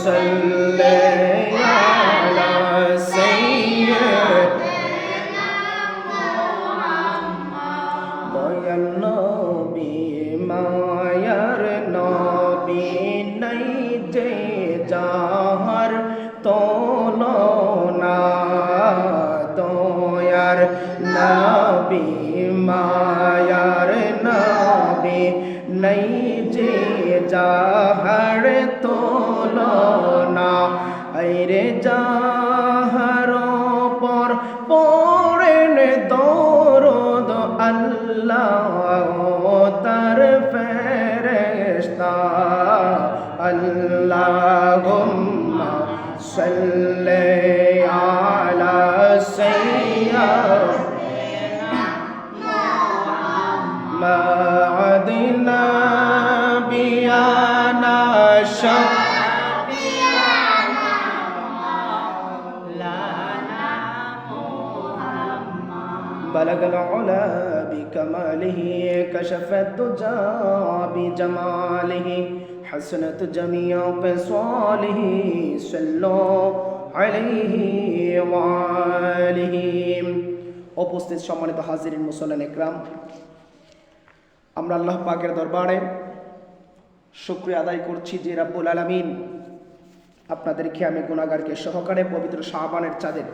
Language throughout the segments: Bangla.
সাল্লি আলা সাইয়্যিদিনা মুহাম্মদ। দয়াল নবী মায়ার নবী নাই যে যাহার তুলনা, দয়ার নবী মায়ার নবী নাই যে যাহার তুলনা। আইরে যাহার পর পড়েন দরুদ আল্লাহ তার ফেরেশতা, আল্লাহুম্মা সাল্লি আলা সাইয়্যিদিনা মুহাম্মদ নাবিয়ানা শাফিয়ানা মাওলানা মুহাম্মদ। বালাগাল উলা বিকামালিহি কাশাফাত দুজা বিজামালিহি হাসনাত জামিউ ফিসালিহি সাল্লু আলাইহি ওয়া আলিহি। উপস্থিত সম্মানিত হাজিরিন মুসল্লিন ইকরাম, আমরা আল্লাহ পাকের দরবারে শুকরিয়া আদায় করছি যে রাব্বুল আলামিন আপনাদেরকে আমি গুনাহগারকে সহকারে পবিত্র শাবানের চাঁদের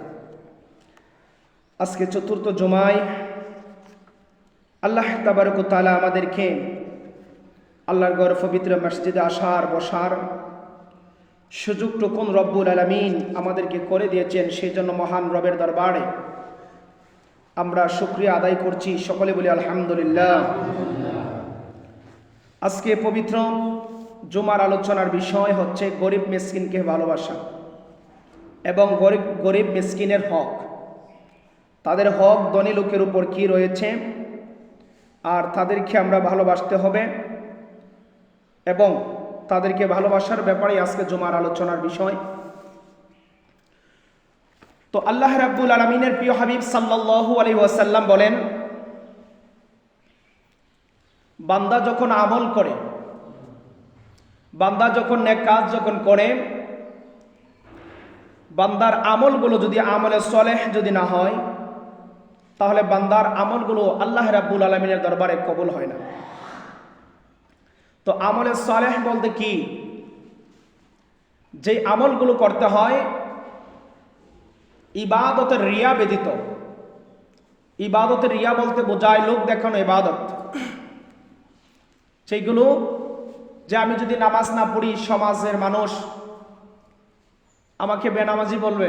আজকে চতুর্থ জুমায় আল্লাহ তাবারক ওয়া তাআলা আমাদেরকে আল্লাহর ঘর পবিত্র মসজিদে আসার বসার সুযোগটুকুন রব্বুল আলামিন আমাদেরকে করে দিয়েছেন। সেই জন্য মহান রবের দরবারে আমরা শুকরিয়া আদায় করছি। সকলে বলি আলহামদুলিল্লাহ। আজকে পবিত্র জুমার আলোচনার বিষয় হচ্ছে গরিব মিসকিনকে ভালোবাসা এবং গরিব মিসকিনের হক, তাদের হক ধনী লোকের উপর কি রয়েছে আর তাদেরকে আমরা ভালোবাসতে হবে এবং তাদেরকে ভালোবাসার ব্যাপারে আজকে জুমার আলোচনার বিষয়। তো আল্লাহ রাব্বুল আলামিনের প্রিয় হাবিব সাল্লাল্লাহু আলাইহি ওয়াসাল্লাম বলেন, বান্দা যখন আমল করে, বান্দা যখন নেক কাজ যখন করে, বান্দার আমলগুলো যদি আমলে সলেহ যদি না হয়, তাহলে বান্দার আমলগুলো আল্লাহ রাব্বুল আলামিনের দরবারে কবুল হয় না। তো আমলে সলেহ বলতে কি? যে আমলগুলো করতে হয় ইবাদতের রিয়া ব্যতীত। ইবাদতের রিয়া বলতে বোঝায় লোক দেখানো ইবাদত। সেইগুলো যে আমি যদি নামাজ না পড়ি, সমাজের মানুষ আমাকে বেনামাজি বলবে,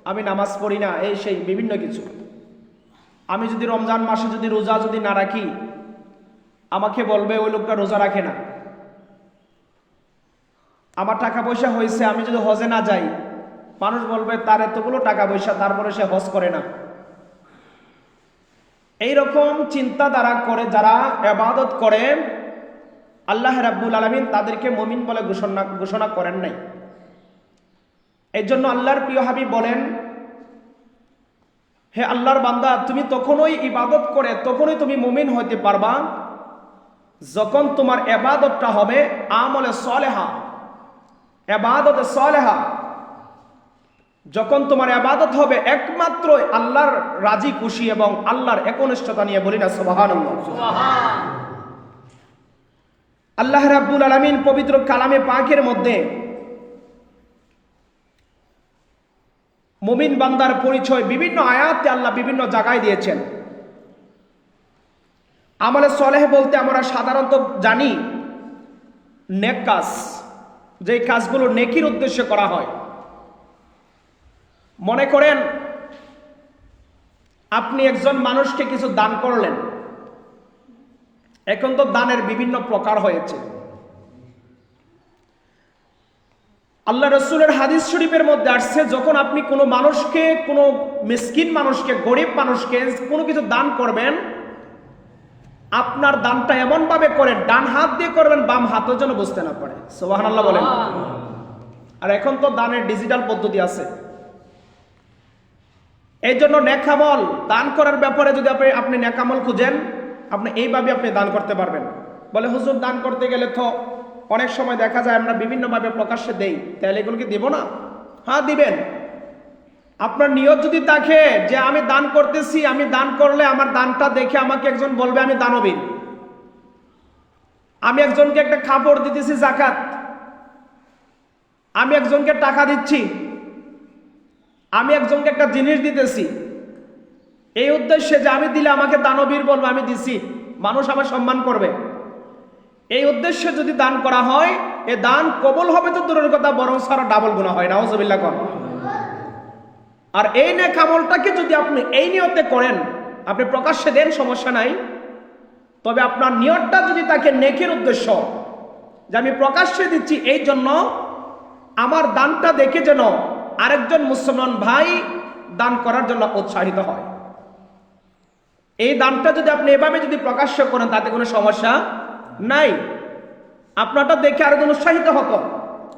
আমি নামাজ পড়ি না, এই সেই বিভিন্ন কিছু। আমি যদি রমজান মাসে যদি রোজা যদি না রাখি, আমাকে বলবে ওই লোকটা রোজা রাখে না। আমার টাকা পয়সা হয়েছে, আমি যদি হজে না যাই, মানুষ বলবে তার এতগুলো টাকা পয়সা, তারপরে সে হজ করে না। এইরকম চিন্তাধারা করে যারা ইবাদত করে, আল্লাহ রাব্বুল আলামিন তাদেরকে মুমিন বলে ঘোষণা করেন নাই। এই জন্য আল্লাহর প্রিয় হাবিব বলেন, হে আল্লাহর বান্দা, তুমি তখনই ইবাদত করে তখনই তুমি মুমিন হইতে পারবা যখন তোমার ইবাদতটা হবে আমলে সলেহা, ইবাদতে সলেহা। যখন তোমার ইবাদত হবে একমাত্র আল্লাহর রাজি খুশি এবং আল্লাহর একনিষ্ঠতা নিয়ে, বলি না সুবহানাল্লাহ। আল্লাহ রাব্বুল আলামিন পবিত্র কালামে পাকের মধ্যে মুমিন বান্দার পরিচয় বিভিন্ন আয়াতে আল্লাহ বিভিন্ন জায়গায় দিয়েছেন। আমলে সলেহ বলতে আমরা সাধারণত জানি নেক কাজ, যে কাজগুলো নেকির উদ্দেশ্যে করা হয়। মনে করেন আপনি একজন মানুষকে কিছু দান করলেন। এখন তো দানের বিভিন্ন প্রকার হয়েছে। আল্লাহ রসুলের হাদিস শরীফের মধ্যে আসছে, যখন আপনি কোনো মানুষকে, কোনো মিসকিন মানুষকে, গরিব মানুষকে কোনো কিছু দান করবেন, আপনার দানটা এমন ভাবে করেন, ডান হাত দিয়ে করবেন, বাম হাতও যেন বুঝতে না পারে। সুবহানাল্লাহ বলেন। আর এখন তো দানের ডিজিটাল পদ্ধতি আছে। এই জন্য নেকামল দান করার ব্যাপারে যদি আপনি নেকামল খুঁজেন, আপনি এইভাবে আপনি দান করতে পারবেন। বলে হুজুর দান করতে গেলে তো অনেক সময় দেখা যায় আমরা বিভিন্নভাবে প্রকাশ্যে দেই, তাহলে এগুলোকে দেব না? হ্যাঁ দিবেন। আপনার নিয়ত যদি থাকে যে আমি দান করতেছি, আমি দান করলে আমার দানটা দেখে আমাকে একজন বলবে আমি দানবীর, আমি একজনকে একটা কাপড় দিতেছি যাকাত, আমি একজনকে টাকা দিচ্ছি, আমি একজনকে একটা জিনিস দিতেছি, এই উদ্দেশ্যে যে আমি দিলে আমাকে দানবীর বলবে আমি দিছি, মানুষ আমার সম্মান করবে, এই উদ্দেশ্যে যদি দান করা হয়, এ দান কবুল হবে তো দূরের কথা, বরং সারা ডাবল গুনাহ হয়। নাউজুবিল্লাহ কোন। আর এই নেক আমলটাকে যদি আপনি এই নিয়তে করেন, আপনি প্রকাশ্যে দেন সমস্যা নাই, তবে আপনার নিয়তটা যদি তাকে নেকের উদ্দেশ্য, যে আমি প্রকাশ্যে দিচ্ছি এই জন্য আমার দানটা দেখে যেন আরেকজন মুসলমান ভাই দান করার জন্য উৎসাহিত হয়, এই দানটা যদি আপনি এভাবে যদি প্রকাশ্য করেন তাতে কোনো সমস্যা নাই। আপনারটা দেখে আরেকজন উৎসাহিত হতো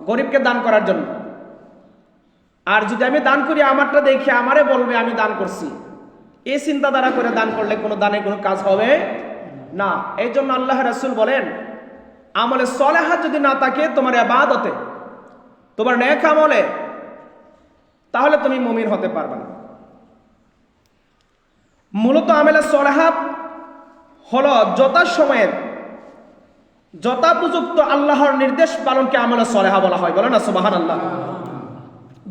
গরিবকে দান করার জন্য। আর যদি আমি দান করি আমারটা দেখে আমারে বলবে আমি দান করছি, এই চিন্তাধারা করে দান করলে কোনো দানে কোনো কাজ হবে না। এই জন্য আল্লাহ রাসূল বলেন, আমলে সলেহা যদি না থাকে তোমার ইবাদতে, তোমার নেক আমলে, তাহলে তুমি মুমিন হতে পারবে না। মূলত আমলে সলেহা হলো যথাসময়ের যথোপযুক্ত আল্লাহর নির্দেশ পালনকে আমলে সলেহা বলা হয়। বলে না সুবহানাল্লাহ।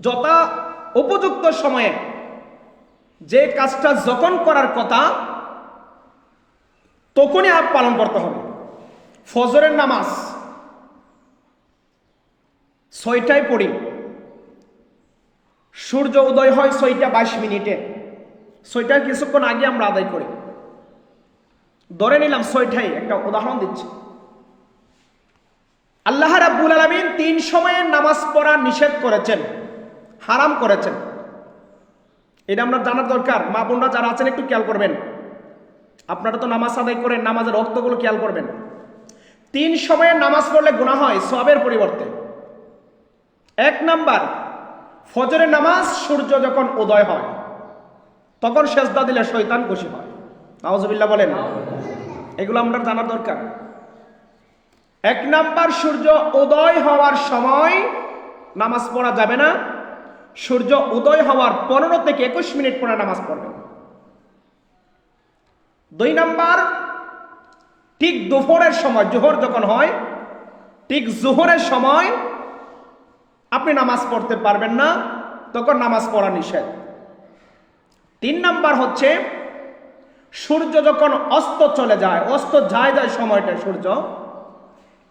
যথা উপযুক্ত সময়ে যে কাজটা যখন করার কথা তখনই পালন করতে হবে। ফজরের নামাজ 6টায় পড়ি, সূর্য উদয় হয় 6:22, 6টার কিছুক্ষণ আগে আমরা আদায় করি, ধরে নিলাম 6টায়, একটা উদাহরণ দিচ্ছি। আল্লাহ রাব্বুল আলামিন 3 সময়ে নামাজ পড়া নিষেধ করেছেন, হারাম করেছেন। এটা আমরা জানার দরকার। মা বোনরা যারা আছেন একটু খেয়াল করবেন, আপনারা তো নামাজ আদায় করেন, নামাজের ওয়াক্তগুলো খেয়াল করবেন। 3 সময়ে নামাজ পড়লে গুনাহ হয় সওয়াবের পরিবর্তে। 1 নাম্বার, ফজরের নামাজ সূর্য যখন উদয় হয় তখন সেজদা দিলে শয়তান খুশি হয়। নাউজুবিল্লাহ বলেন। এগুলো আমরা জানার দরকার। 1 নাম্বার, সূর্য উদয় হওয়ার সময় নামাজ পড়া যাবে না, সূর্য উদয় হওয়ার 15 থেকে 21 মিনিট পরে নামাজ পড়বেন। 2 নাম্বার, ঠিক দুপুরের সময়, জোহর যখন হয় ঠিক জোহরের সময় আপনি নামাজ পড়তে পারবেন না, তখন নামাজ পড়া নিষেধ। 3 নাম্বার হচ্ছে সূর্য যখন অস্ত চলে যায়, অস্ত যায় সময়টা সূর্য,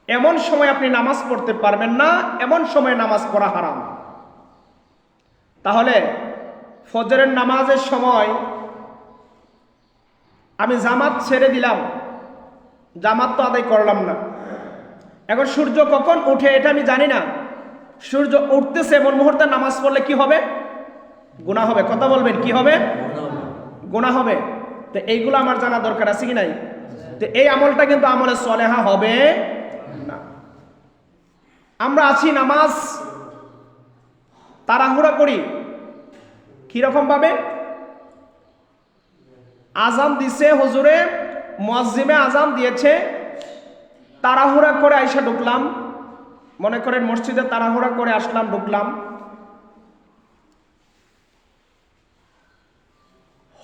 এমন সময় আপনি নামাজ পড়তে পারবেন না, এমন সময় নামাজ পড়া হারাম। তাহলে ফজরের নামাজের সময় আমি জামাত ছেড়ে দিলাম, জামাত তো আদায় করলাম না, এখন সূর্য কখন উঠে এটা আমি জানি না, সূর্য উঠতেছে এমন মুহূর্তে নামাজ পড়লে কি হবে? গুনাহ হবে। কথা বলবেন, কি হবে? গুনাহ হবে। তো এইগুলো আমার জানা দরকার আছে কি নাই? তো এই আমলটা কিন্তু আমলে সলেহা হবে না। আমরা আছি নামাজ তাড়াহুড়া করি, কিরকম ভাবে? আজান দিছে হুজুরে, মুয়াজ্জিমে আজান দিয়েছে, তাড়াহুড়া করে আইসা ঢুকলাম, মনে করেন মসজিদে তাড়াহুড়া করে আসলাম, ঢুকলাম,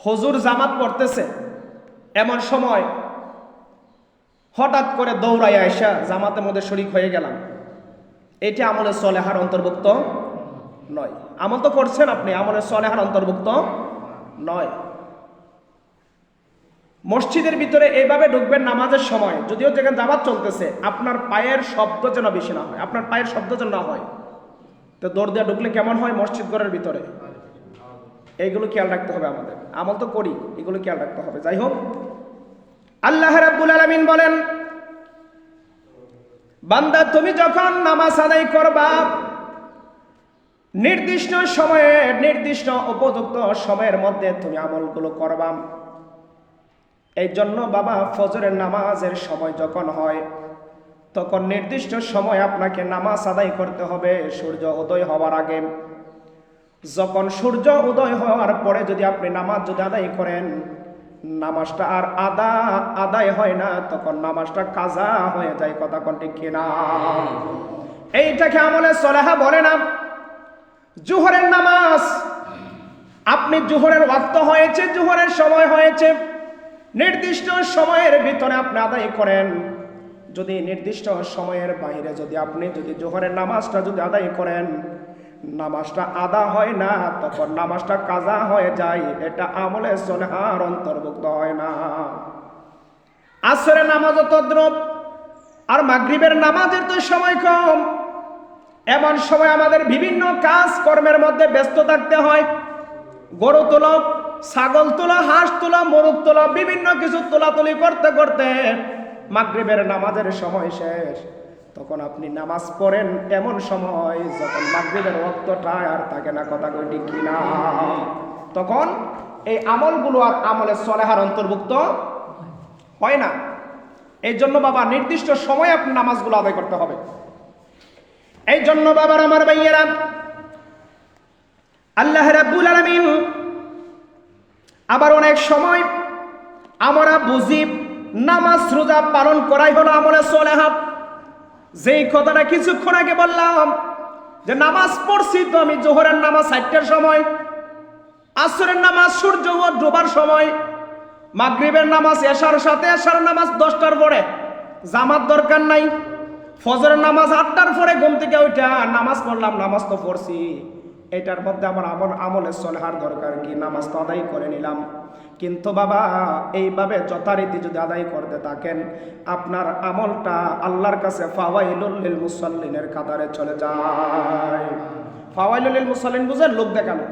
হুজুর জামাত পড়তেছে, এমন সময় হঠাৎ করে দৌড়াই আইসা জামাতের মধ্যে শরীক হয়ে গেলাম, এটি আমলে সলেহার অন্তর্ভুক্ত নয়। আমল তো করছেন আপনি, আমলে সলেহার অন্তর্ভুক্ত নয়। মসজিদের ভিতরে এইভাবে ঢুকবেন নামাজের সময়, যদিও যেখানে জামাত চলতেছে, আপনার পায়ের শব্দ যেন বেশি না হয়, আপনার পায়ের শব্দ যেন না হয়। তো দৌড় দিয়ে ঢুকলে কেমন হয় মসজিদ ঘরের ভিতরে? এইগুলো খেয়াল রাখতে হবে আমাদের। আমল তো করি, এগুলো খেয়াল রাখতে হবে। যাই হোক, আল্লাহ রাব্বুল আলামিন বলেন, বান্দা তুমি যখন নামাজ আদায় করবা, নির্দিষ্ট সময়ে, নির্দিষ্ট উপযুক্ত সময়ের মধ্যে তুমি আমলগুলো করবা। এই জন্য বাবা, ফজরের নামাজের সময় যখন হয় তখন নির্দিষ্ট সময় আপনাকে নামাজ আদায় করতে হবে, সূর্য উদয় হওয়ার আগে। যখন সূর্য উদয় হওয়ার পরে যদি আপনি নামাজ যদি আদায় করেন, নামাজটা আর আদায় হয় না, তখন নামাজটা কাজা হয়ে যায়। কথা কোন ঠিক কিনা? এইটাকে আমলে সলেহা বলে না। জোহরের নামাজ, আপনি জোহরের ওয়াক্ত হয়েছে, জোহরের সময় হয়েছে, নির্দিষ্ট সময়ের ভিতরে আপনি আদায় করেন। যদি নির্দিষ্ট সময়ের বাইরে আপনি জোহরের নামাজটা আদায় করেন, নামাজটা আদা হয় না, তখন নামাজটা কাজা হয়ে যায়। এটা আমলে সলেহার অন্তর্ভুক্ত হয় না। আসরের নামাজও তদ্রুপ। আর মাগরিবের নামাজের তো সময় কম। এমন সময় আমাদের বিভিন্ন কাজ কর্মের মধ্যে ব্যস্ত থাকতে হয়। গরু তোলা, ছাগল তোলা, হাঁস তোলা, মোরগ তোলা, বিভিন্ন কিছু তোলাতুলি করতে করতে মাগরিবের নামাজের সময় শেষ। তখন আপনি নামাজ পড়েন এমন সময় যখন মাগরিবের ওয়াক্তটা আর থাকে না। কথা কই ঠিক কিনা? তখন এই আমলগুলো আর আমলে সলেহার অন্তর্ভুক্ত হয় না। এই জন্য বাবা নির্দিষ্ট সময়ে আপনি নামাজগুলো আদায় করতে হবে। এই জন্য বাবার আমার ভাইয়েরা, আল্লাহ রাব্বুল আলামিন আবার অনেক সময় আমরা বুঝি নামাজ রোজা পালন করাই হলো আমলে সলেহা। যেই কথাটা কিছুক্ষণ আগে বললাম যে নামাজ পড়ছি তো আমি জোহরের নামাজ 4টার সময়, আসরের নামাজ সূর্য ডোবার সময়, মাগরিবের নামাজ এশার সাথে, এশার নামাজ 10টার পরে, জামাত দরকার নাই। ফজরের নামাজ 8টার পরে ঘুম থেকে উঠা নামাজ পড়লাম, নামাজ তো পড়ছি। এটার মধ্যে আমার আমলে সলেহার দরকার কি? নামাজ তো আদায় করে নিলাম। কিন্তু বাবা এইভাবে যথারীতি যদি আদায় করতে থাকেন, আপনার আমলটা আল্লাহর কাছে ফাওয়াইলুল লিল মুসাল্লিনের কাতারে চলে যায়। ফাওয়াইলুল লিল মুসাল্লিন বুঝেন? লোক দেখানো।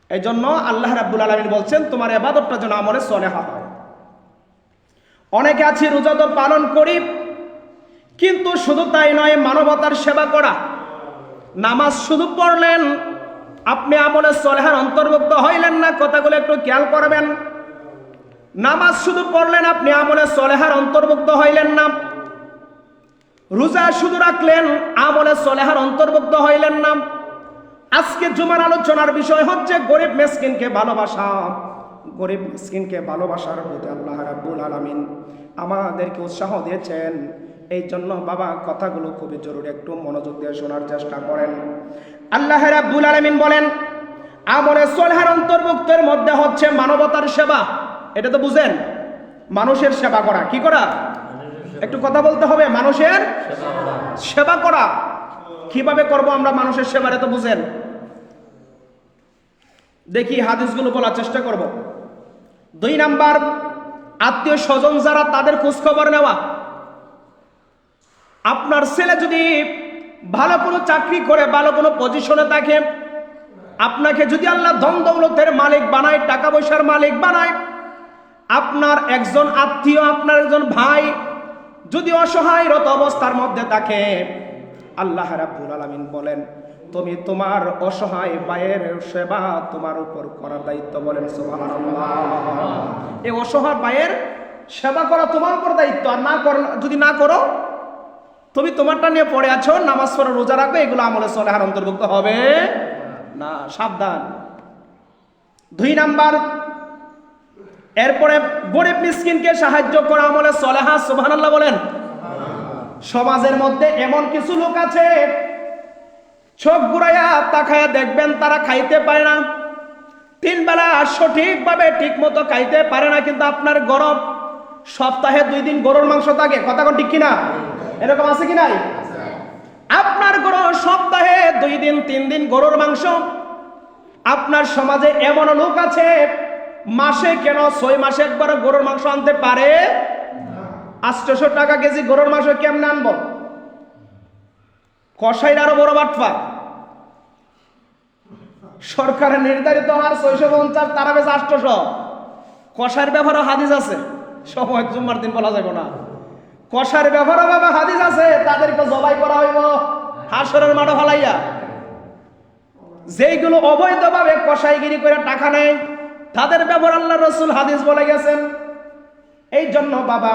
এই জন্য আল্লাহ রাব্বুল আলামিন বলছেন তোমার ইবাদতটা যেন আমলে সলেহা হয়। অনেকে আছি রোজা তো পালন করি, কিন্তু শুধু তাই নয়, মানবতার সেবা করা। নামাজ শুধু পড়লেন, আপনি আমলে সলেহার অন্তর্ভুক্ত হইলেন না। কথাগুলো একটু খেয়াল করবেন। নামাজ শুধু পড়লেন, আপনি আমলে সলেহার অন্তর্ভুক্ত হইলেন না। রোজা শুধু রাখলেন, আমলে সলেহার অন্তর্ভুক্ত হইলেন না। আজকে জুমার আলোচনার বিষয় হচ্ছে গরিব মিসকিনকে ভালোবাসা। গরিব মিসকিনকে ভালোবাসার প্রতি আল্লাহ রাব্বুল আলামিন আমাদেরকে উৎসাহ দিয়েছেন। এই জন্য বাবা কথাগুলো খুবই জরুরি, একটু মনোযোগ দিয়ে শোনার চেষ্টা করেন। আল্লাহ রাব্বুল আলামিন বলেন আমলে সলেহার অন্তর্ভুক্তের মধ্যে হচ্ছে মানবতার সেবা। এটা তো বুঝেন, মানুষের সেবা করা। কি করা? একটু কথা বলতে হবে। মানুষের সেবা করা। কিভাবে করব আমরা মানুষের সেবা? এটা তো বুঝেন। দেখি হাদিসগুলো বলার চেষ্টা করব। 2 নাম্বার, আত্মীয় স্বজন যারা, তাদের খোঁজ খবর নেওয়া। আপনার ছেলে যদি ভালো কোনো চাকরি করে, ভালো কোনো পজিশনে থাকে, আপনাকে যদি আল্লাহ ধন দৌলতের মালিক বানায়, টাকা পয়সার মালিক বানায়, আপনার একজন আত্মীয়, আপনার একজন ভাই যদি অসহায়রত অবস্থার মধ্যে থাকে, আল্লাহ রাব্বুল আলামিন বলেন তুমি তোমার অসহায় ভাইয়ের সেবা তোমার উপর করার দায়িত্ব। বলেন সুবহানাল্লাহ। এই অসহায় ভাইয়ের সেবা করা তোমার উপর দায়িত্ব। আর যদি না করো, তুমি তোমারটা নিয়ে পড়ে আছো, নামাজ পড়ো, রোজা রাখো, এগুলো আমলে সলেহার অন্তর্ভুক্ত হবে না। সাবধান। 2 নাম্বার, এরপরে গরিব মিসকিনকে সাহায্য করা আমলে সলেহা। সুবহানাল্লাহ বলেন। সমাজের মধ্যে এমন কিছু লোক আছে, চোখ ঘুরাইয়া তাকায়া দেখবেন তারা খাইতে পারে না, 3 বেলা সঠিকভাবে ঠিক মতো খাইতে পারে না, কিন্তু আপনার গরম সপ্তাহে 2 দিন গরুর মাংস থাকে। কথা কোন ঠিক কিনা? এরকম আছে কি নাই? আপনার গরু সপ্তাহে 2 দিন 3 দিন গরুর মাংস। আপনার সমাজে এমন লোক আছে মাসে কেন 6 মাসে একবার গরুর মাংস আনতে পারে। 800 টাকা কেজি গরুর মাংস কেমনে আনবো? কসাইর আরো বড় বাটফা। সরকারের নির্ধারিত হার 650, তারা বেশ 800। কসাইর ব্যাপারে হাদিস আছে, সময় জুম্মার দিন বলা যাবে না। কসার ব্যাপারে বাবা হাদিস আছে, তাদেরকে জবাই করা হইব হাসরের মাঠে ফলাইয়া। যেইগুলো অবৈধভাবে কসাইগিরি করে টাকা নেয়, তাদের ব্যাপারে আল্লাহ রাসূল হাদিস বলে গেছেন। এই জন্য বাবা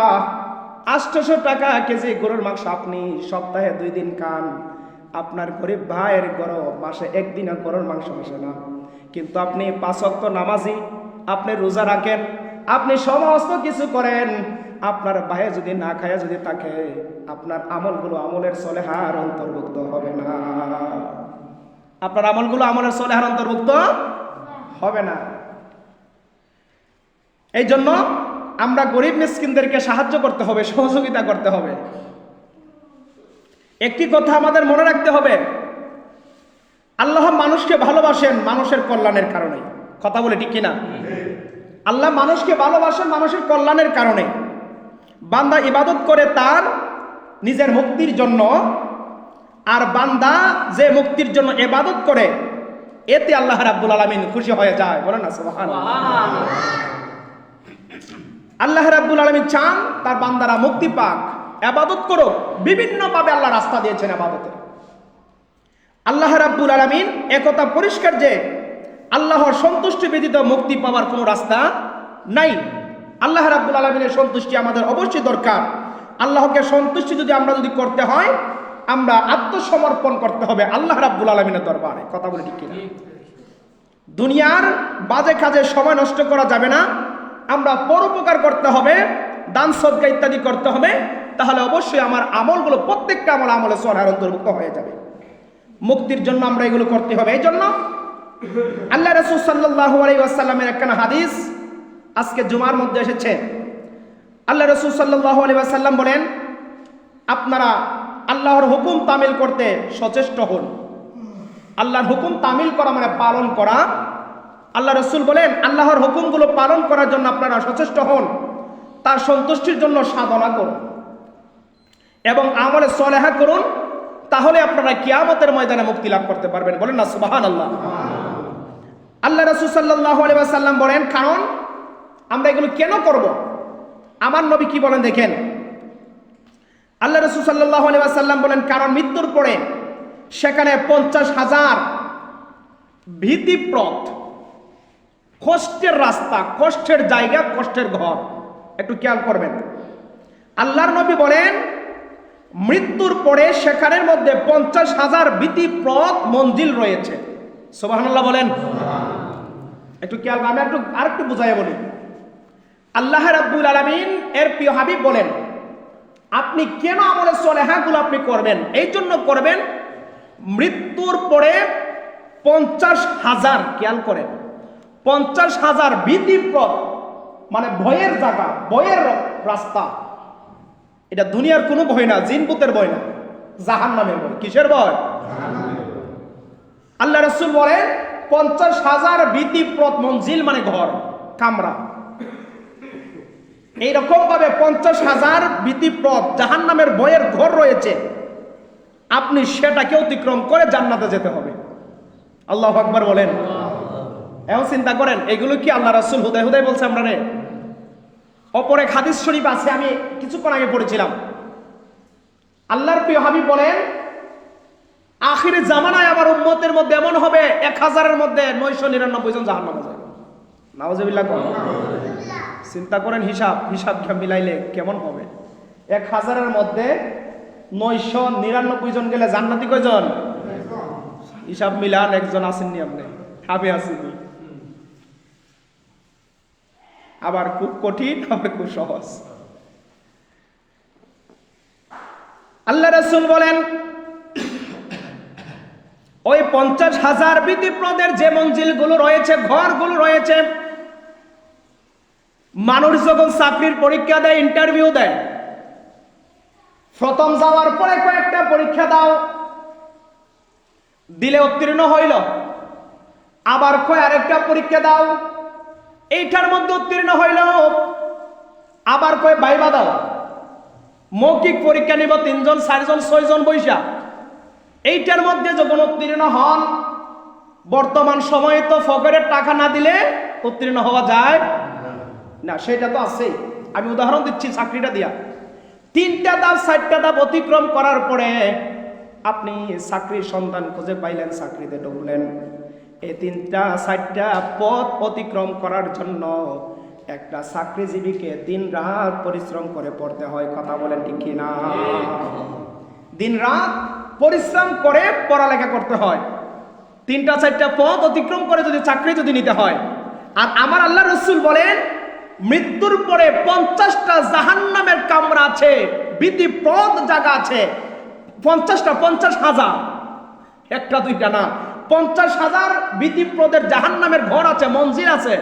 800 টাকা কেজি গরুর মাংস আপনি সপ্তাহে 2 দিন খান, আপনার গরিব ভাইয়ের গরু মাসে 1 দিনও গরুর মাংস আসে না। কিন্তু আপনি 5 ওয়াক্ত নামাজি, আপনি রোজা রাখেন, আপনি সমস্ত কিছু করেন, আপনার ভাই যদি না খায়া যদি থাকে, আপনার আমলগুলো আমলের সলেহার অন্তর্ভুক্ত হবে না। আপনার আমলগুলো আমলের সলেহার অন্তর্ভুক্ত হবে না। এই জন্য আমরা গরিব মিসকিনদেরকে সাহায্য করতে হবে, সহযোগিতা করতে হবে। একটি কথা আমাদের মনে রাখতে হবে, আল্লাহ মানুষকে ভালোবাসেন মানুষের কল্যাণের কারণে। কথা বলে ঠিক কিনা? আল্লাহ মানুষকে ভালোবাসেন মানুষের কল্যাণের কারণে। বান্দা ইবাদত করে তার নিজের মুক্তির জন্য, আর বান্দা যে মুক্তির জন্য ইবাদত করে এতে আল্লাহ রাব্বুল আলামিন খুশি হয়ে যায়। বলেন না সুবহানাল্লাহ। আল্লাহ রাব্বুল আলামিন চান তার বান্দারা মুক্তি পাক, ইবাদত করুক। বিভিন্ন ভাবে আল্লাহ রাস্তা দিয়েছেন ইবাদতের। আল্লাহ রাব্বুল আলামিন একথা পরিষ্কার যে আল্লাহর সন্তুষ্টি ব্যতীত মুক্তি পাওয়ার কোনো রাস্তা নাই। আল্লাহ রাব্বুল আলামিনের সন্তুষ্টি আমাদের অবশ্যই দরকার। আল্লাহকে সন্তুষ্টি যদি আমরা করতে হয়, আমরা আত্মসমর্পণ করতে হবে আল্লাহ রাব্বুল আলামিনের দরবারে। কথা বলে ঠিক কিনা? দুনিয়ার বাজে কাজে সময় নষ্ট করা যাবে না। আমরা পরোপকার করতে হবে, দান সদকা ইত্যাদি করতে হবে। তাহলে অবশ্যই আমার আমলগুলো প্রত্যেকটা আমলে সলেহার অন্তর্ভুক্ত হয়ে যাবে। মুক্তির জন্য আমরা এগুলো করতে হবে। এই জন্য আল্লাহ রাসূল সাল্লাল্লাহু আলাইহি ওয়াসাল্লামের একখানা হাদিস আজকে জুমার মধ্যে এসেছে। আল্লাহ রাসূল সাল্লাল্লাহু আলাইহি ওয়াসাল্লাম বলেন, আপনারা আল্লাহর হুকুম তামিল করতে সচেষ্ট হন। আল্লাহর হুকুম তামিল করা মানে পালন করা। আল্লাহ রাসূল বলেন, আল্লাহর হুকুমগুলো পালন করার জন্য আপনারা সচেষ্ট হন, তার সন্তুষ্টির জন্য সাধনা করুন এবং আমলে সলেহা করুন। তাহলে আপনারা কিয়ামতের ময়দানে মুক্তি লাভ করতে পারবেন। বলেন না সুবহানাল্লাহ। আল্লাহ রাসূল সাল্লাল্লাহু আলাইহি ওয়াসাল্লাম বলেন, কারণ আমরা এগুলো কেন করব? আমার নবী কি বলেন দেখেন। আল্লাহ রাসূল সাল্লাল্লাহু আলাইহি ওয়াসাল্লাম বলেন, কারণ মৃত্যুর পরে সেখানে 50,000 ভীতিপ্রদ কষ্টের রাস্তা, কষ্টের জায়গা, কষ্টের ঘর। একটু খেয়াল করবেন। আল্লাহর নবী বলেন, মৃত্যুর পরে সেখানের মধ্যে 50,000 ভীতিপ্রদ মঞ্জিল রয়েছে। সুবহানাল্লাহ বলেন। একটু খেয়াল, আমি আরেকটু বুঝাইয়া বলি। আল্লাহ রাব্বুল আলামিন এর প্রিয় হাবিব বলেন, আপনি কেন আমলে সলেহাগুলো আপনি করবেন? এই জন্য করবেন, মৃত্যুর পরে 50,000, খেয়াল করেন, 50,000 ভীতিপ্রদ মানে ভয়ের জায়গা, ভয়ের রাস্তা। এটা দুনিয়ার কোনো ভয় না, জিনপুতের ভয় না, জাহান্নামের ভয়। কিসের ভয়? আল্লাহ রাসূল বলেন 50,000 ভীতিপ্রদ মঞ্জিল মানে ঘর, কামরা। এইরকম ভাবে 50,000 ভীতিপ্রদ জাহান্নামের ভয়ের ঘর রয়েছে। আপনি সেটাকে অতিক্রম করে জান্নাতে যেতে হবে। আল্লাহু আকবার বলেন। এখন চিন্তা করেন, এগুলো কি আল্লাহ রাসূল হুদায় হুদায় বলছে আমরা রে? অপরে হাদিস শরীফ আছে, আমি কিছুক্ষণ আগে পড়েছিলাম। আল্লাহর প্রিয় হাবিব বলেন, আখির জামানায় আমার উম্মতের মধ্যে এমন হবে 1000-এর মধ্যে 999 জন জাহান্নামে যাবে। নাউজুবিল্লাহ। চিন্তা করেন, হিসাব মিলাইলে কেমন হবে? 1000-এর মধ্যে 999 জন গেলে জান্নাতি কয়জন? হিসাব মিলান, একজন আসেননি আপনি, আমি আসেনি। আবার খুব কঠিন, আবার খুব সহজ। আল্লাহ রাসূল বলেন, ওই 50,000 ভীতিপ্রদের যে মঞ্জিলগুলো রয়েছে, ঘরগুলো রয়েছে, মানুষ যখন চাকরির পরীক্ষা দেয়, ইন্টারভিউ দেয়, প্রথম যাওয়ার পরে কয়েকটা পরীক্ষা দাও, দিলে উত্তীর্ণ হইল, আবার আরেকটা পরীক্ষা দাও, এইটার মধ্যে উত্তীর্ণ হইল, আবার ভাইবা দাও, মৌখিক পরীক্ষা নিব 3 জন 4 জন 6 জন বৈশা, এইটার মধ্যে যখন উত্তীর্ণ হন, বর্তমান সময়ে তো ফকরের টাকা না দিলে উত্তীর্ণ হওয়া যায় না, সেটা তো আছে। আমি উদাহরণ দিচ্ছি চাকরিটা দিয়া। 3টা ধাপ 4টা ধাপ অতিক্রম করার পরে আপনি চাকরির সন্ধান খুঁজে পাইলেন, চাকরিতে ঢুকলেন। এই 3টা 4টা পথ অতিক্রম করার জন্য একটা চাকরিজীবীকে দিন রাত পরিশ্রম করে পড়তে হয়। কথা বলেন ঠিক কিনা? দিন রাত পরিশ্রম করে পড়ালেখা করতে হয়। 3টা 4টা পথ অতিক্রম করে যদি চাকরি নিতে হয়, আর আমার আল্লাহ রসুল বলেন মৃত্যুর পরে 50টা জাহান্নামের কামরা আছে, ভীতিপ্রদ জায়গা আছে। 50টা, 50,000, একটা দুইটা না, 50,000 ভীতিপ্রদের জাহান্নামের ঘর আছে, মঞ্জিল আছে।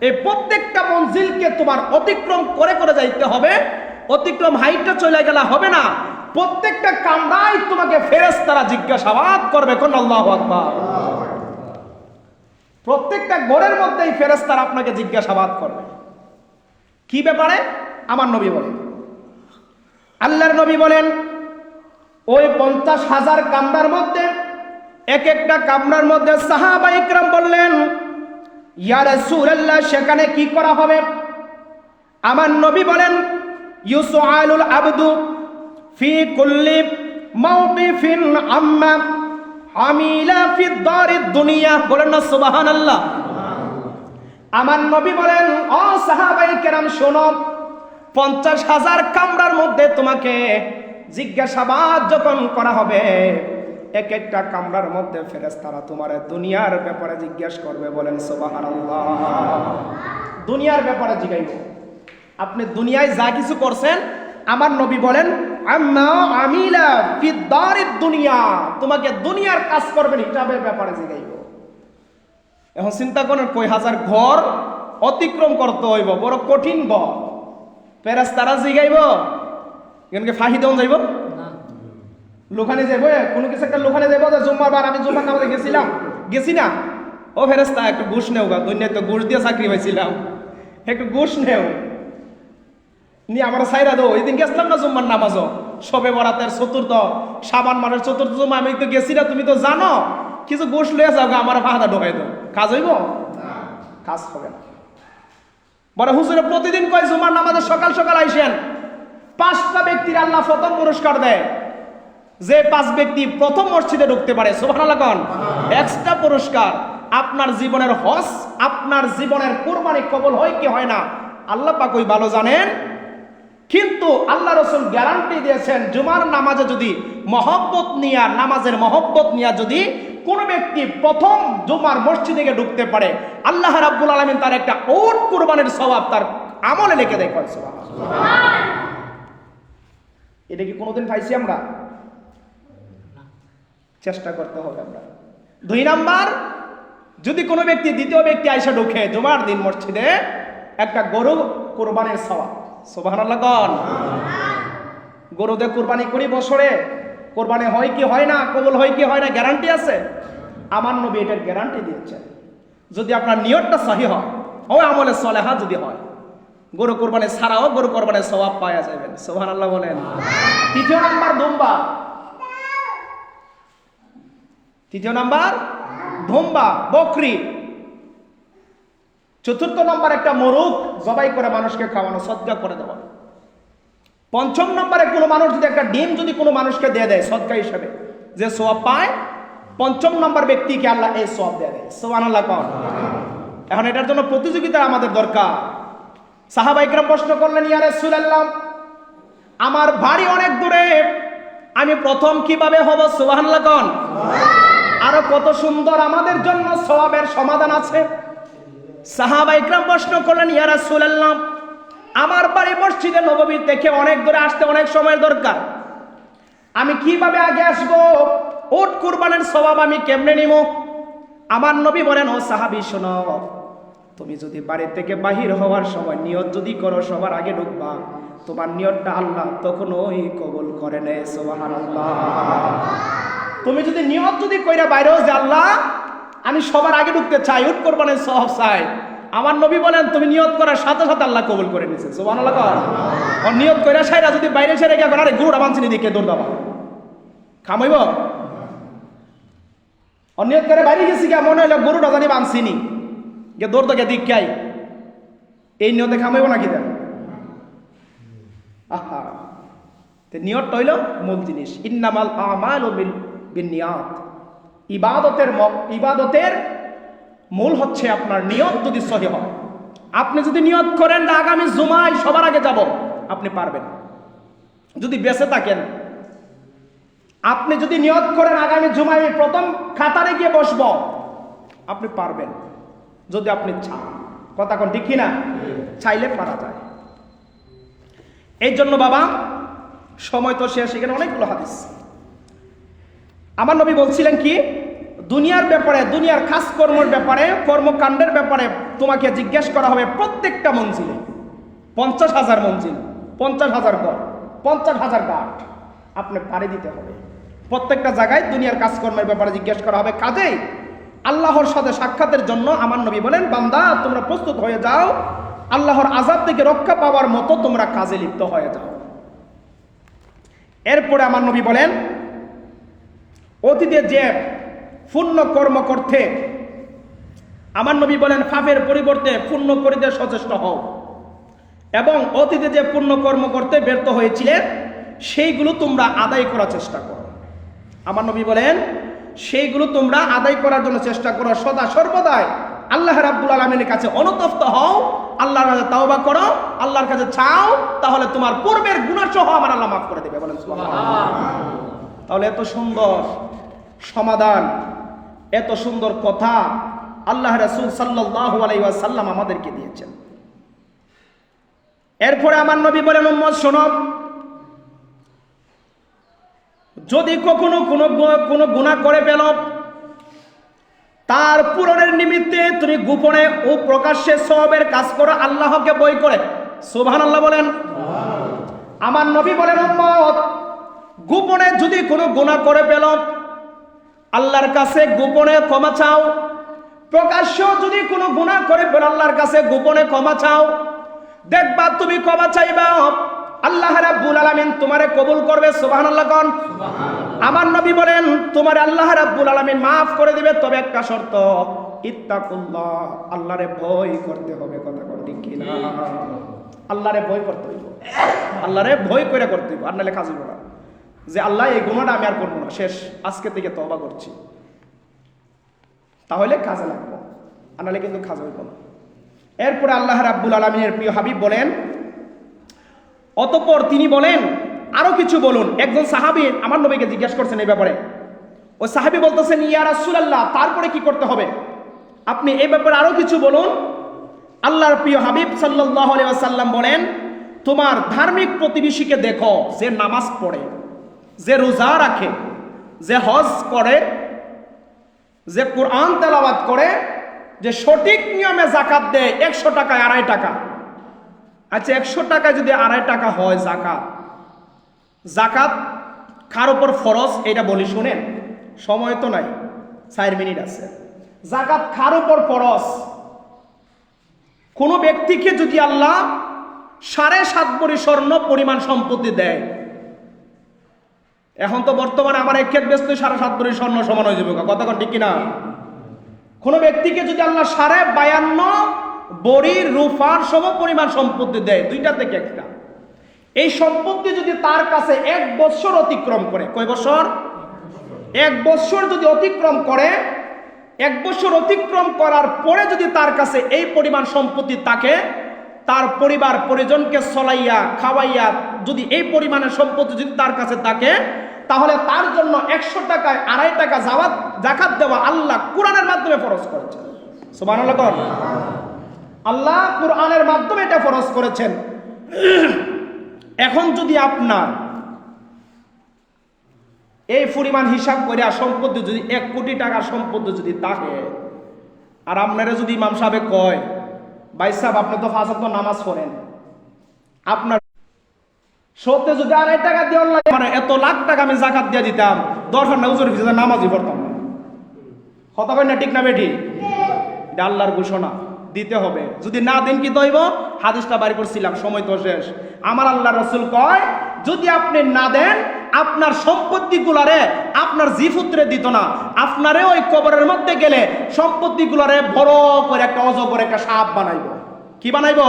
এই প্রত্যেকটা মঞ্জিলকে তোমার অতিক্রম করে করে যাইতে হবে। অতিক্রম হাইটটা চলে গেলে হবে না। প্রত্যেকটা কামরায় তোমাকে ফেরেশতারা জিজ্ঞাসাবাদ করবে, কোন আল্লাহু আকবার। প্রত্যেকটা ঘরের মধ্যেই ফেরেশতারা আপনাকে জিজ্ঞাসাবাদ করবে। কি ব্যাপারে? আমার নবী বলেন, আল্লাহর নবী বলেন ওই 50,000 কামরার মধ্যে এক একটা কামরার মধ্যে সাহাবা ইকরাম বললেন, ইয়া রাসূলুল্লাহ, সেখানে কি করা হবে? আমার নবী বলেন, ইউসআলুল আবদু ফি কুল্লি মাওকিফিন আম্মা আমিলা ফি দারিদ দুনিয়া। বলেন না সুবহানাল্লাহ। আমার নবী বলেন, ও সাহাবায়ে কেরাম শোনো, 50,000 কামরার মধ্যে তোমাকে জিজ্ঞাসাবাদ যখন করা হবে, এক একটা কামরার মধ্যে ফেরেশতারা তোমার দুনিয়ার ব্যাপারে জিজ্ঞাসা করবে। বলেন সুবহানাল্লাহ। দুনিয়ার ব্যাপারে জিজ্ঞাসা। আপনি দুনিয়ায় যা কিছু করছেন, আমার নবী বলেন আম্মা আমিলা ফি দারিদ দুনিয়া, তোমাকে দুনিয়ার কাজ করবেন হিসাবের ব্যাপারে জিজ্ঞাসা। এখন চিন্তা করেন, কয় হাজার ঘর অতিক্রম করতে হইব, বড় কঠিন ঘর। ফেরেশতারা জিগাইব, এখানে ফাঁসি দেওয়া যাইব, লোখানে যাইব, কোনো কিছু একটা লোখানে যাইব যে জুম্মার বার আমি জুম্মার নামাজে গেছি না, ও ফেরেশতা একটু ঘুষ নেও গা, দুনিয়ায় তো ঘুষ দিয়ে চাকরি পাইছিলাম, একটু ঘুষ নেও নি আমার সাইরা দো। ওই দিন গেছিলাম না জুম্মার নামাজও, সবে বরাতের চতুর্থ, শাবান মাসের চতুর্থ জুম্মা, আমি তো গেছি না, তুমি তো জানো, কিছু ঘুষ লয়ে যাও গা, আমার ফাঁদা ঢোকাই দাও, কাজ হইব? কাজ হবে না। বড় হুজুরে প্রতিদিন কয় জুমার নামাজে সকাল সকাল আইসেন, 5টা ব্যক্তির আল্লাহ প্রথম পুরস্কার দেয়। যে 5 ব্যক্তি প্রথম মসজিদে ঢুকতে পারে, সুবহানাল্লাহ কোন, এক্সট্রা পুরস্কার। আপনার জীবনের হজ, আপনার জীবনের কুরবানি কবুল হয় কি হয় না, আল্লাহ পাক ওই ভালো জানেন। কিন্তু আল্লাহ রাসূল গ্যারান্টি দিয়েছেন, জুমার নামাজে যদি মহব্বত নিয়া, নামাজের মহব্বত নিয়া যদি কোন ব্যক্তি প্রথম জুমার মসজিদে গিয়ে ঢুকতে পারে, আল্লাহ রাব্বুল আলামিন তার একটা উট কুরবানির সওয়াব তার আমলে লিখে দেয়। সুবহানাল্লাহ। এটা কি কোনোদিন পাইছি আমরা? চেষ্টা করতে হবে আমরা। 2 নাম্বার, যদি কোনো ব্যক্তি, দ্বিতীয় ব্যক্তি আইসা ঢুকে জুমার দিন মসজিদে, একটা গরু কুরবানির সওয়াব। সুবহানাল্লাহ কোন। গরুতে কুরবানি করি বছরে, কোরবানি হয় কি হয় না, কবুল হয় কি হয় না, গ্যারান্টি আছে। আমার নবী এটার গ্যারান্টি দিয়েছেন, যদি আপনার নিয়তটা সহি হয়, ও আমলে সলেহা যদি হয়, গরু কোরবানি ছাড়াও গরু কোরবানির সওয়াব পাওয়া যাবেন। সুবহানাল্লাহ বলেন। 3 নাম্বার দুম্বা। 3 নাম্বার দুম্বা, বকরি। 4 নাম্বার একটা মোরগ জবাই করে মানুষকে খাওয়ানো, সদকা করে দেওয়া। 5 নম্বরে কোনো মানুষ যদি একটা ডিম যদি কোনো মানুষকে দিয়ে দেয় সদকা হিসেবে, যে সওয়াব পায়, 5 নম্বর ব্যক্তিকে আল্লাহ এই সওয়াব দিয়ে দেয়। সুবহানাল্লাহ কোন। এখন এটার জন্য প্রতিযোগিতা আমাদের দরকার। সাহাবা ইকরাম প্রশ্ন করলেন, ইয়া রাসূলুল্লাহ, আমার বাড়ি অনেক দূরে, আমি প্রথম কিভাবে হব? সুবহানাল্লাহ কোন। আরো কত সুন্দর আমাদের জন্য সওয়াবের সমাধান আছে। সাহাবা ইকরাম প্রশ্ন করলেন, ইয়া রাসূলুল্লাহ, আমার বাড়ি মসজিদে নববী থেকে অনেক দূরে, আসতে অনেক সময়ের দরকার, আমি কিভাবে আগে আসবো? উট কুরবানের সওয়াব আমি কেমনে নিব? আমার নবী বলেন, ও সাহাবী শোনো, তুমি যদি বাড়ি থেকে বাহির হওয়ার সময় নিয়ত যদি করো সবার আগে ঢুকবা, তোমার নিয়তটা আল্লাহ তখনই কবুল করে নেয়। সুবহানাল্লাহ। তুমি যদি নিয়ত যদি কইরা বাইরেও যে আল্লাহ আমি সবার আগে ঢুকতে চাই, উট কুরবানের সওয়াব চাই, আমার নবী বলেন তুমি নিয়ত করার সাথে সাথে আল্লাহ কবুল করে নিছে। সুবহানাল্লাহ। ও নিয়ত কইরা সাইরা যদি বাইরে সেরে গিয়ে আরে গরুটা বানছিনি দিকে দৌড় দাবা খামাইব, ও নিয়ত করে বাইরে গেছি গিয়া মনে হইলো গরুটা জানি বানছিনি গে দৌড় তো গে দিক খাই, এই নিয়তে খামাইব নাকি দেন? আহা, তে নিয়তটা হইল মূল জিনিস। ইন্নামাল আমালু বিন্নিয়াত। ইবাদতের মূল হচ্ছে আপনার নিয়ত যদি সহি হয়। আপনি যদি নিয়ত করেন না আগামী জুমায় সবার আগে যাব, আপনি পারবেন। যদি বেঁচে থাকেন, আপনি যদি নিয়ত করেন আগামী জুমায় প্রথম কাতারে গিয়ে বসবো, আপনি পারবেন যদি আপনি চান। কথা কোন ঠিক কিনা? চাইলে পারা যায়। এই জন্য বাবা সময় তো শেষ, এখানে অনেকগুলো হাদিস। আমার নবী বলছিলেন কি, দুনিয়ার ব্যাপারে, দুনিয়ার কাজকর্মের ব্যাপারে, কর্মকাণ্ডের ব্যাপারে তোমাকে জিজ্ঞেস করা হবে প্রত্যেকটা মঞ্জিলে। 50,000 মঞ্জিল, 50,000 ঘর, 50,000 ঘাট আপনি পাড়ি দিতে হবে। প্রত্যেকটা জায়গায় দুনিয়ার কাজকর্মের ব্যাপারে জিজ্ঞেস করা হবে। কাজেই আল্লাহর সাথে সাক্ষাতের জন্য আমার নবী বলেন, বান্দা তোমরা প্রস্তুত হয়ে যাও, আল্লাহর আযাব থেকে রক্ষা পাওয়ার মতো তোমরা কাজে লিপ্ত হয়ে যাও। এরপরে আমার নবী বলেন, অতীতে যে পুণ্য কর্ম করতে, আমার নবী বলেন পাপের পরিবর্তে পুণ্য করিতে সচেষ্ট হও, এবং অতীতে যে পুণ্য কর্ম করতে ব্যর্থ হয়েছিলে সেইগুলো তোমরা আদায় করার চেষ্টা করো। আমার নবী বলেন সেইগুলো তোমরা আদায় করার জন্য চেষ্টা করো, সদা সর্বদাই আল্লাহ রাব্বুল আলামিনের কাছে অনুতপ্ত হও, আল্লাহর কাছে তাওবা করো, আল্লাহর কাছে চাও, তাহলে তোমার পূর্বের গুনাহ সহ আমার আল্লাহ মাফ করে দেবে। বলেন সুবহানাল্লাহ। তাহলে এত সুন্দর সমাধান, এত সুন্দর কথা আল্লাহ রাসূল সাল্লাল্লাহু আলাইহি ওয়াসাল্লাম আমাদেরকে দিয়েছেন। এরপরে আমার নবী বলেন, উম্মত শোনো, যদি কখনো কোনো গুনাহ করে ফেল, তার পূরণের নিমিত্তে তুমি গোপনে ও প্রকাশ্যে সওয়াবের কাজ করো, আল্লাহকে ভয় করে। সুবহানাল্লাহ বলেন। আমার নবী বলেন, উম্মত গোপনে যদি কোনো গুনাহ করে ফেল, আল্লাহর কাছে গোপনে ক্ষমা চাও। প্রকাশ্য যদি কোনো গুনাহ করে ফেল, আল্লাহর কাছে গোপনে ক্ষমা চাও। দেখবা তুমি ক্ষমা চাইবা, আল্লাহ রাব্বুল আলামিন তোমারে কবুল করবে। সুবহানাল্লাহ কোন। আমার নবী বলেন তোমারে আল্লাহ রাব্বুল আলামিন maaf করে দিবে, তবে একটা শর্ত, ইত্তাকুল্লাহ, আল্লাহরে ভয় করতে হবে। কথা কোন ঠিক কি না? আল্লাহরে ভয় করতে হইব, আল্লাহরে ভয় করে করতে হইব, আর নাহলে কাজ হইব না। যে আল্লাহ এই গুনাহটা আমি আর করব না, শেষ, আজকে থেকে তওবা করছি, তাহলে কাজে লাগবো, আর নাহলে কিন্তু কাজ হইব না। এরপরে আল্লাহ রাব্বুল আলামিনের প্রিয় হাবিব বলেন, অতঃপর তিনি বলেন আরো কিছু বলুন। একজন সাহাবী আমার নবীকে জিজ্ঞাসা করছেন এই ব্যাপারে। ওই সাহাবী বলতেছেন, ইয়া রাসূলুল্লাহ, তারপরে কি করতে হবে? আপনি এই ব্যাপারে আরো কিছু বলুন। আল্লাহর প্রিয় হাবিব সাল্লাল্লাহু আলাইহি ওয়াসাল্লাম বলেন, তোমার ধার্মিক প্রতিবেশীকে দেখো, যে নামাজ পড়ে, যে রোজা রাখে, যে হজ করে, যে কোরআন তেলাওয়াত করে, যে সঠিক নিয়মে যাকাত দেয়। 100 টাকায় 2.5 টাকা। আচ্ছা, 100 টাকায় যদি 2.5 টাকা হয় যাকাত, যাকাত কার উপর ফরজ এটা বলি শুনেন, সময় তো নাই, 4 মিনিট আছে। যাকাত কার উপর ফরজ? কোন ব্যক্তিকে যদি আল্লাহ 7.5 ভরি স্বর্ণ পরিমাণ সম্পত্তি দেয়, এখন তো বর্তমানে আমার এক ক্ষেত ব্যস্ত 7.5 ভরি স্বর্ণ সমান হয়ে যাবে, কথা ঠিক কিনা? কোন ব্যক্তিকে যদি আল্লাহ 52 ভরি রূপার সম পরিমাণ সম্পত্তি দেয়, দুইটা থেকে একটা, এই সম্পত্তি যদি তার কাছে 1 বছর অতিক্রম করে, কয় বছর? 1 বছর যদি অতিক্রম করে, 1 বছর অতিক্রম করার পরে যদি তার কাছে এই পরিমাণ সম্পত্তি থাকে, তার পরিবার পরিজনকে চলাইয়া খাওয়াইয়া যদি এই পরিমাণের সম্পত্তি যদি তার কাছে থাকে, তাহলে তার জন্য 100 টাকায় 2.5 টাকা যাকাত দেওয়া আল্লাহ কোরআনের মাধ্যমে ফরজ করেছেন। সুবহানাল্লাহ কোন। আল্লাহ কোরআনের মাধ্যমে এটা ফরজ করেছেন। এখন যদি আপনার এই পরিমাণ হিসাব করে সম্পত্তি যদি 1 কোটি টাকার সম্পত্তি যদি থাকে, আর আপনারা যদি ইমাম সাহেব কয়, ভাই সাহেব আপনি তো 5 ওয়াক্ত নামাজ পড়েন, আপনার সত্যি যদি 2.5 টাকা দেওয়ার লাগে, মানে এত লাখ টাকা আমি যাকাত দিয়ে দিতাম, দরকার না হুজুর ফিজে নামাজই পড়তাম না। কথা কই না ঠিক না বেটি? এটা আল্লাহর ঘোষণা, দিতে হবে। যদি না দেন কি দইব? হাদিসটা বাইর করছিলাম, সময় তো শেষ। আমার আল্লাহ রাসূল কয়, যদি আপনি না দেন, আপনার সম্পত্তিগুলারে আপনার জিফুত্রে দিত না, আপনারে ওই কবরের মধ্যে গেলে সম্পত্তিগুলারে বড় করে একটা অজগর একটা সাপ বানাইব। কি বানাইব?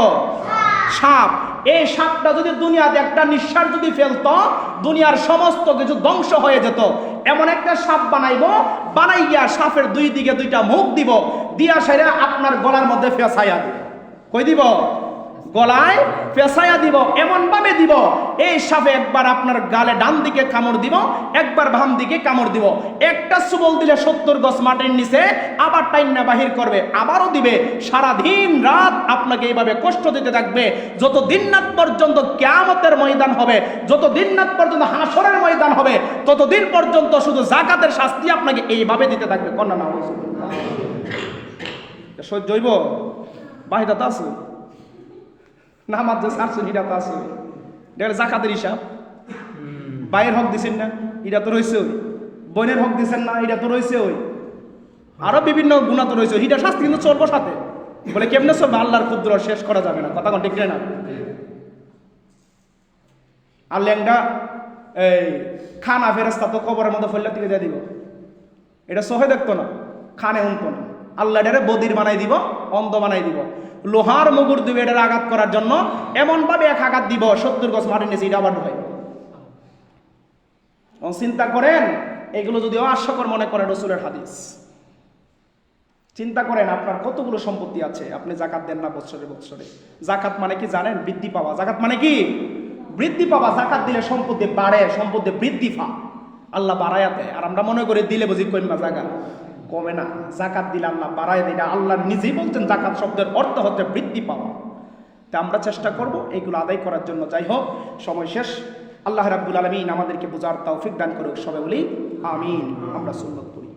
সাপ। এই সাপটা যদি দুনিয়াতে একটা নিঃশ্বাস যদি ফেলতো, দুনিয়ার সমস্ত কিছু ধ্বংস হয়ে যেত। এমন একটা সাপ বানাইব, বানাইয়া সাপের 2 দিকে 2টা মুখ দিব, দিয়া সেরা আপনার গলার মধ্যে ফেসাইয়া দিব। কই দিব? গলায় পেঁচাইয়া দিব, এমন ভাবে দিব এই সাপে একবার আপনার গালে ডান দিকে কামড় দিব, একবার বাম দিকে কামড় দিব। একটা সুবল দিলে 70 গজ মাটির নিচে, আবার টাইন্না বাহির করবে, আবারও দিবে। সারাদিন রাত আপনাকে এইভাবে কষ্ট দিতে থাকবে যতদিন না পর্যন্ত কিয়ামতের ময়দান হবে, যতদিন না পর্যন্ত হাসরের ময়দান হবে, ততদিন পর্যন্ত শুধু যাকাতের শাস্তি আপনাকে এইভাবে দিতে থাকবে। কন্যা না সহ্য হইব? বাহিদাত আছে না, আমার যে সারছেন এটা তো আছে, এটা জাকাতের হিসাব। ভাইয়ের হক দিছেন না, এটা তো রয়েছে ওই। বোনের হক দিছেন না, এটা তো রয়েছে ওই। আরো বিভিন্ন গুণা তো রয়েছে, এটা শাস্তি কিন্তু চলবো সাথে। বলে কেমনে চলবে? আল্লাহর ক্ষুদ্র শেষ করা যাবে না, কথা কোন ঠিক না? আর ল্যাংডা এই খানা ফেরেস্তা তো কবরের মধ্যে ফেললে থেকে দিয়ে দিব, এটা সহে দেখতো না, খানে উনতো না। আল্লাহ এটারে বদির বানাই দিব, অন্ধ বানাই দিব, লোহার মুগুর দিবে এটার আঘাত করার জন্য, এমন ভাবে এক আঘাত দিব 70 গজ মাটির নিচে, এটা আবার ঢুকাই। চিন্তা করেন, এগুলো যদি অহাস্যকর মনে করেন রাসূলের হাদিস, চিন্তা করেন আপনার কতগুলো সম্পত্তি আছে, আপনি যাকাত দেন না বৎসরে বৎসরে। যাকাত মানে কি জানেন? বৃদ্ধি পাওয়া। যাকাত মানে কি? বৃদ্ধি পাওয়া। যাকাত দিলে সম্পত্তি বাড়ে, সম্পত্তি বৃদ্ধি পা, আল্লাহ বাড়াইয়া দেয়। আর আমরা মনে করি দিলে বুঝি কইমা জায়গা কমে না, যাকাত দিলে আল্লাহ বাড়ায় দেয়। আল্লাহ নিজেই বলতেন যাকাত শব্দের অর্থ হচ্ছে বৃদ্ধি পাওয়া। তা আমরা চেষ্টা করব এইগুলো আদায় করার জন্য। যাই হোক, সময় শেষ। আল্লাহ রাব্বুল আলামিন আমাদেরকে বুঝার তৌফিক দান করুক। সবাই বলি আমিন। আমরা সুন্নাত পড়ি।